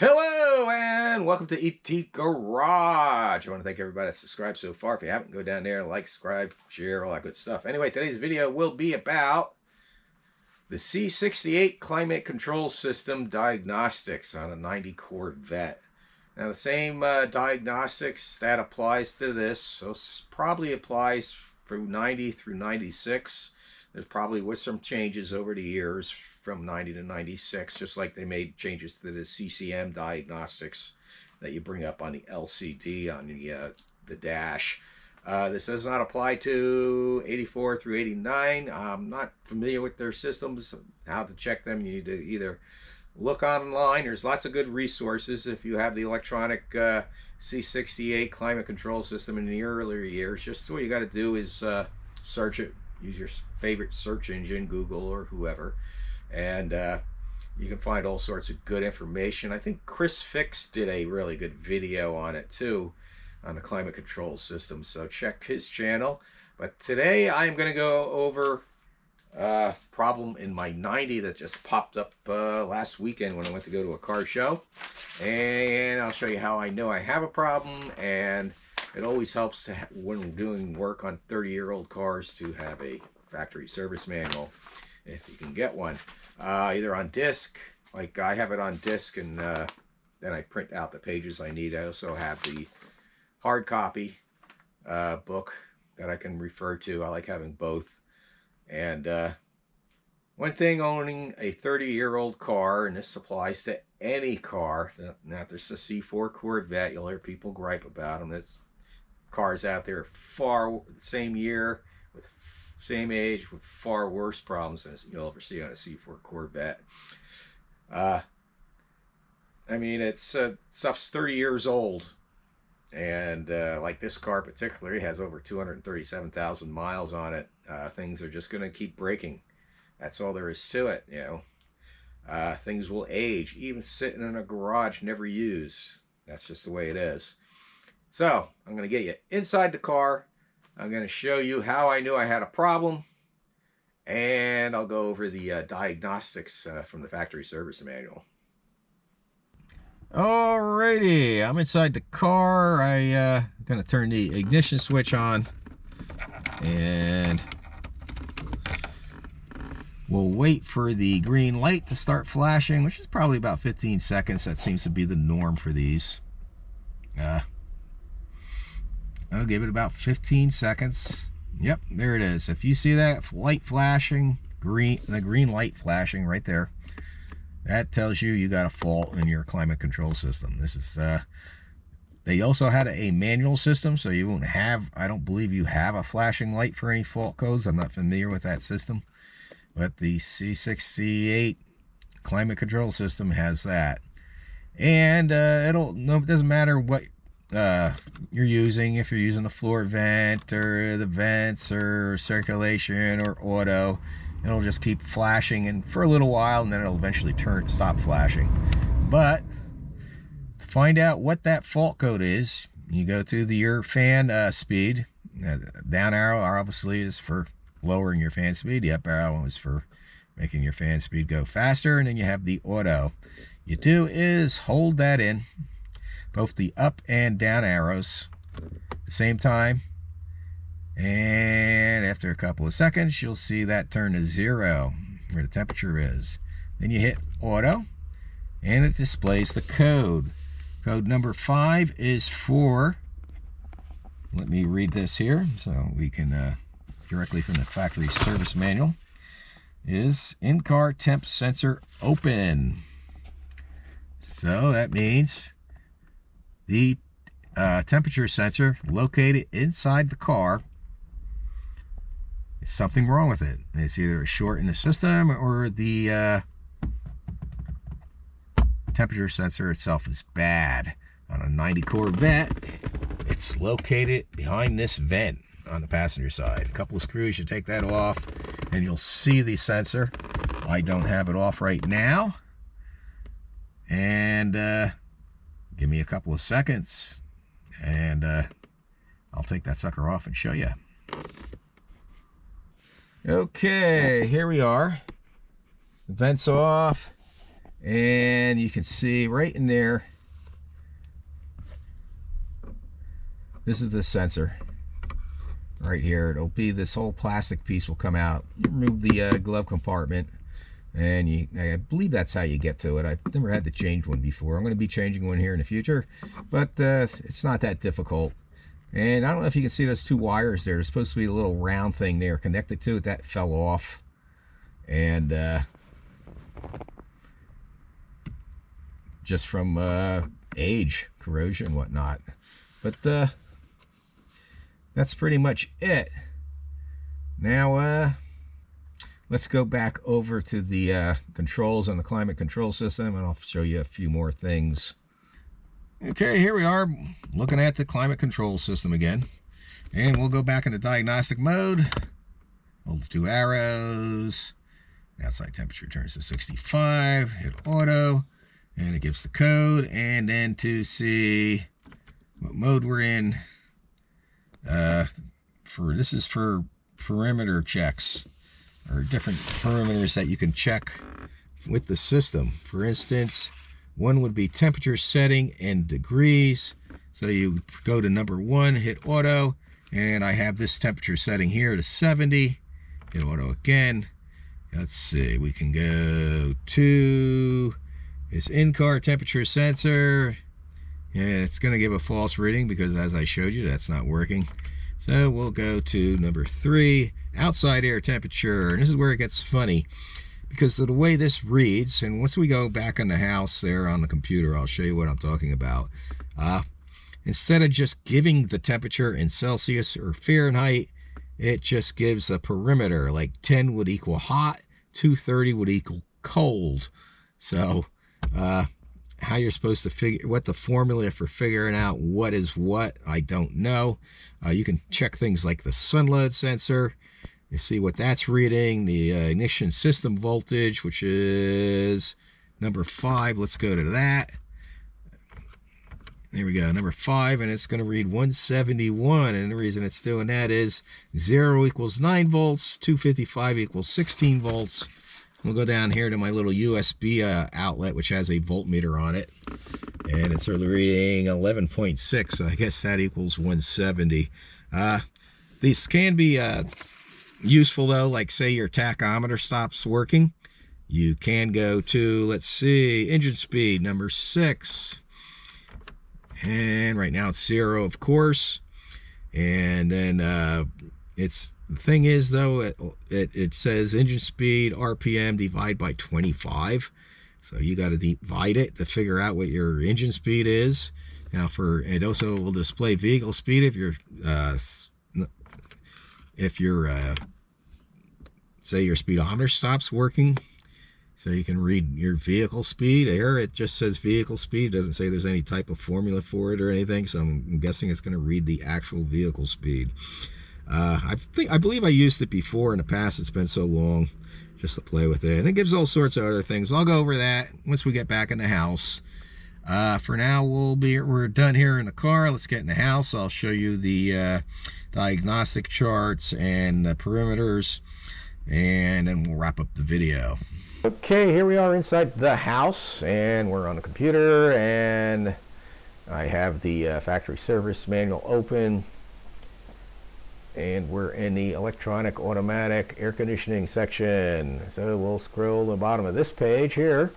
Hello and welcome to ET Garage. I want to thank everybody that's subscribed so far. If you haven't, go down there, like, subscribe, share, all that good stuff. Anyway, today's video will be about the C68 Climate Control System Diagnostics on a 90 Corvette. Now the same diagnostics that applies to this, so probably applies from 90 through 96. There's probably with some changes over the years from 90 to 96, just like they made changes to the CCM diagnostics that you bring up on the LCD on the dash. This does not apply to 84 through 89. I'm not familiar with their systems, how to check them. You need to either look online. There's lots of good resources if you have the electronic C68 Climate Control System in the earlier years. Just what you got to do is search it. Use your favorite search engine, Google or whoever, and you can find all sorts of good information. I think Chris Fix did a really good video on it too, on the climate control system, so check his channel. But today I'm going to go over a problem in my 90 that just popped up last weekend when I went to go to a car show, and I'll show you how I know I have a problem. And it always helps to when doing work on 30-year-old cars to have a factory service manual, if you can get one, either on disc, like I have it on disc, and then I print out the pages I need. I also have the hard copy book that I can refer to. I like having both. And one thing owning a 30-year-old car, and this applies to any car, not just a C4 Corvette, you'll hear people gripe about them. There's cars out there far same year with same age with far worse problems than you'll ever see on a C4 Corvette. I mean, it's stuff's 30 years old, and like this car particularly has over 237,000 miles on it. Things are just going to keep breaking. That's all there is to it, you know. Things will age, even sitting in a garage never used. That's just the way it is. So I'm going to get you inside the car. I'm going to show you how I knew I had a problem, and I'll go over the diagnostics from the factory service manual. Alrighty, I'm inside the car. I'm going to turn the ignition switch on, and we'll wait for the green light to start flashing, which is probably about 15 seconds. That seems to be the norm for these. I'll give it about 15 seconds. Yep, there it is. If you see that light flashing, the green light flashing right there, that tells you you got a fault in your climate control system. This is they also had a manual system, so you won't have, I don't believe you have a flashing light for any fault codes. I'm not familiar with that system, but the C68 climate control system has that. And it doesn't matter what you're using, if you're using a floor vent or the vents or circulation or auto, it'll just keep flashing and for a little while, and then it'll eventually stop flashing. But to find out what that fault code is, you go to your fan speed. Down arrow obviously is for lowering your fan speed. The up arrow is for making your fan speed go faster, and then you have the auto. You do is hold that in, both the up and down arrows at the same time, and after a couple of seconds you'll see that turn to 0 where the temperature is. Then you hit auto, and it displays the code. Code number 5 is for, let me read this here so we can directly from the factory service manual, is in-car temp sensor open. So that means the temperature sensor located inside the car, is something wrong with it. It's either a short in the system, or the temperature sensor itself is bad. On a 90 Corvette, it's located behind this vent on the passenger side. A couple of screws, you take that off and you'll see the sensor. I don't have it off right now, and give me a couple of seconds, and I'll take that sucker off and show you. Okay, here we are. The vent's off, And you can see right in there, this is the sensor right here. It'll be this whole plastic piece will come out. You remove the glove compartment, and I believe that's how you get to it. I've never had to change one before. I'm going to be changing one here in the future, but it's not that difficult. And I don't know if you can see those two wires there. There's supposed to be a little round thing there connected to it. That fell off. And just from age, corrosion, whatnot. But that's pretty much it. Now, let's go back over to the controls on the climate control system, and I'll show you a few more things. Okay, here we are looking at the climate control system again. And we'll go back into diagnostic mode. Hold the two arrows. Outside temperature turns to 65. Hit auto. And it gives the code. And then to see what mode we're in. This is for perimeter checks, or different perimeters that you can check with the system. For instance, one would be temperature setting and degrees. So you go to number 1, hit auto, and I have this temperature setting here to 70. Hit auto again. Let's see, we can go to this in-car temperature sensor. Yeah, it's going to give a false reading because, as I showed you, that's not working. So we'll go to number 3, outside air temperature. And this is where it gets funny, because of the way this reads. And once we go back in the house there on the computer, I'll show you what I'm talking about. Instead of just giving the temperature in Celsius or Fahrenheit, it just gives a perimeter. Like 10 would equal hot, 230 would equal cold. So how you're supposed to figure, what the formula for figuring out what is what, I don't know. You can check things like the sun load sensor. You see what that's reading, the ignition system voltage, which is number 5. Let's go to that. There we go, number 5, and it's going to read 171. And the reason it's doing that is 0 equals 9 volts, 255 equals 16 volts. We'll go down here to my little USB outlet, which has a voltmeter on it. And it's reading 11.6, so I guess that equals 170. These can be useful, though, like say your tachometer stops working. You can go to, let's see, engine speed, number 6. And right now it's 0, of course. And then the thing is, though, it says engine speed RPM divide by 25. So you got to divide it to figure out what your engine speed is. Now, it also will display vehicle speed if your say your speedometer stops working. So you can read your vehicle speed. Here it just says vehicle speed. It doesn't say there's any type of formula for it or anything. So I'm guessing it's going to read the actual vehicle speed. I believe I used it before in the past. It's been so long just to play with it. And it gives all sorts of other things. I'll go over that once we get back in the house. For now, we're done here in the car. Let's get in the house. I'll show you the diagnostic charts and the perimeters, and then we'll wrap up the video. Okay, here we are inside the house, and we're on the computer, and I have the factory service manual open, and we're in the electronic automatic air conditioning section. So we'll scroll to the bottom of this page here,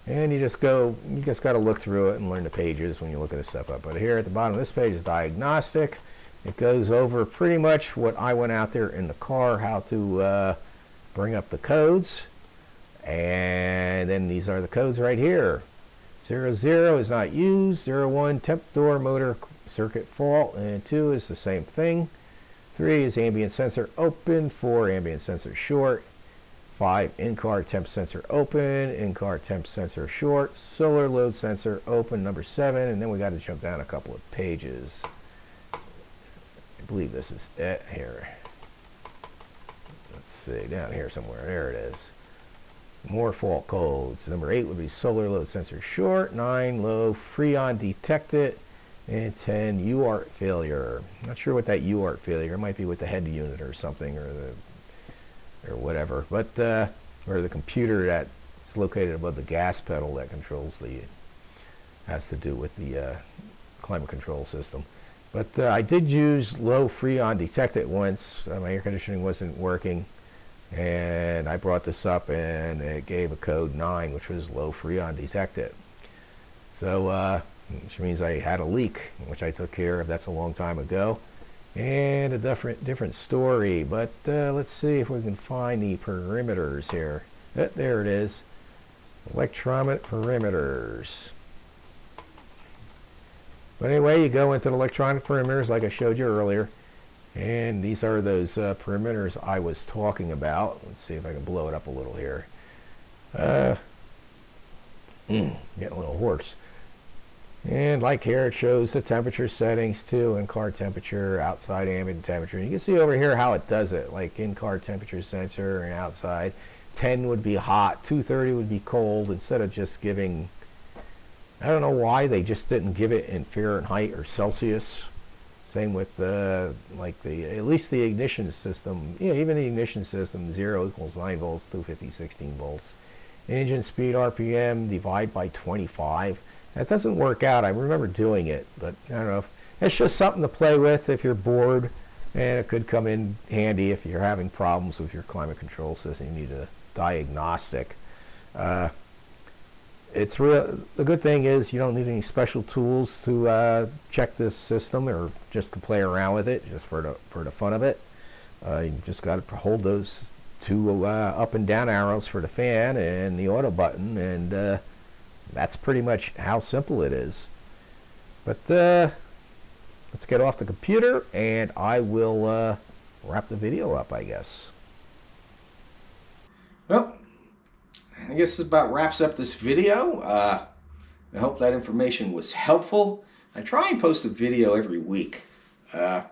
and you just got to look through it and learn the pages when you look at this stuff up. But here at the bottom of this page is diagnostic. It goes over pretty much what I went out there in the car, how to bring up the codes. And then these are the codes right here. 00 is not used, 01 temp door motor circuit fault, and 2 is the same thing. 3 is ambient sensor open, 4 ambient sensor short, 5 in-car temp sensor open, in-car temp sensor short, solar load sensor open, number 7, and then we got to jump down a couple of pages. I believe this is it here. Let's see, down here somewhere, there it is. More fault codes. Number 8 would be solar load sensor short, 9 low freon detected, and 10 UART failure. Not sure what that UART failure. It might be with the head unit or something, or whatever. But or the computer that It's located above the gas pedal that controls has to do with the climate control system. But I did use low Freon detect it once. My air conditioning wasn't working, and I brought this up and it gave a code 9, which was low Freon detect it. So which means I had a leak, which I took care of. That's a long time ago, and a different story. But let's see if we can find the perimeters here. There it is, electronic perimeters. But anyway, you go into the electronic perimeters like I showed you earlier, and these are those perimeters I was talking about. Let's see if I can blow it up a little here. Getting a little hoarse. And like here, it shows the temperature settings too, in-car temperature, outside ambient temperature. You can see over here how it does it, like in-car temperature sensor and outside. 10 would be hot, 230 would be cold, instead of just giving, I don't know why they just didn't give it in Fahrenheit or Celsius. Same with like at least the ignition system. Yeah, even the ignition system, 0 equals 9 volts, 250, 16 volts. Engine speed, RPM, divide by 25. That doesn't work out. I remember doing it, but I don't know. It's just something to play with if you're bored, and it could come in handy if you're having problems with your climate control system. You need a diagnostic. It's real. The good thing is you don't need any special tools to check this system, or just to play around with it, just for the fun of it. You just got to hold those two up and down arrows for the fan and the auto button, and that's pretty much how simple it is. But let's get off the computer, and I will wrap the video up, I guess. Well, I guess this about wraps up this video. I hope that information was helpful. I try and post a video every week, and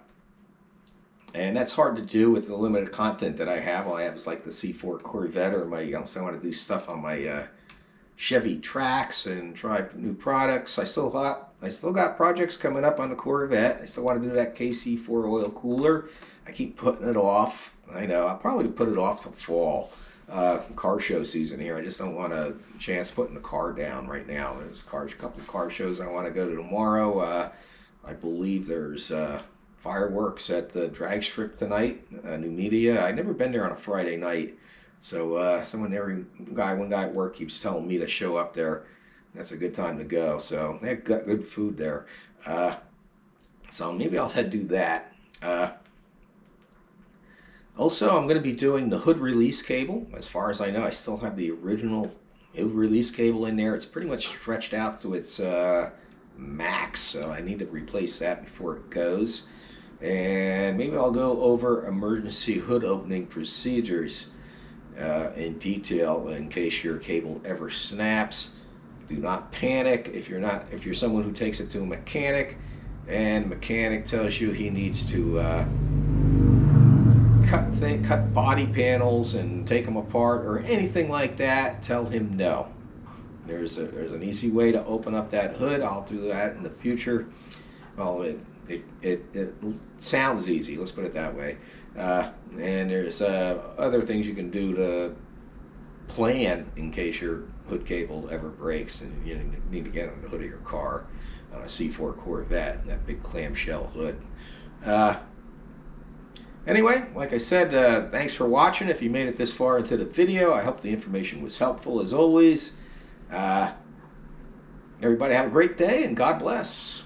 that's hard to do with the limited content that I have. All I have is like the C4 Corvette, or my, so I want to do stuff on my Chevy Trax and try new products. I still got projects coming up on the Corvette. I still want to do that KC4 oil cooler. I keep putting it off. I know I'll probably put it off till fall, car show season here. I just don't want a chance putting the car down right now. There's a couple of car shows I want to go to tomorrow. I believe there's fireworks at the drag strip tonight, New Media. I've never been there on a Friday night. So one guy at work keeps telling me to show up there. That's a good time to go. So they've got good food there. So maybe I'll head do that. Also, I'm going to be doing the hood release cable. As far as I know, I still have the original hood release cable in there. It's pretty much stretched out to its max, so I need to replace that before it goes. And maybe I'll go over emergency hood opening procedures in detail in case your cable ever snaps. Do not panic if you're someone who takes it to a mechanic and the mechanic tells you he needs to cut body panels and take them apart or anything like that. Tell him no. There's an easy way to open up that hood. I'll do that in the future. Well, it sounds easy, let's put it that way. And there's other things you can do to plan in case your hood cable ever breaks and you need to get on the hood of your car on a C4 Corvette, that big clamshell hood. Anyway, like I said, thanks for watching. If you made it this far into the video, I hope the information was helpful as always. Everybody have a great day, and God bless.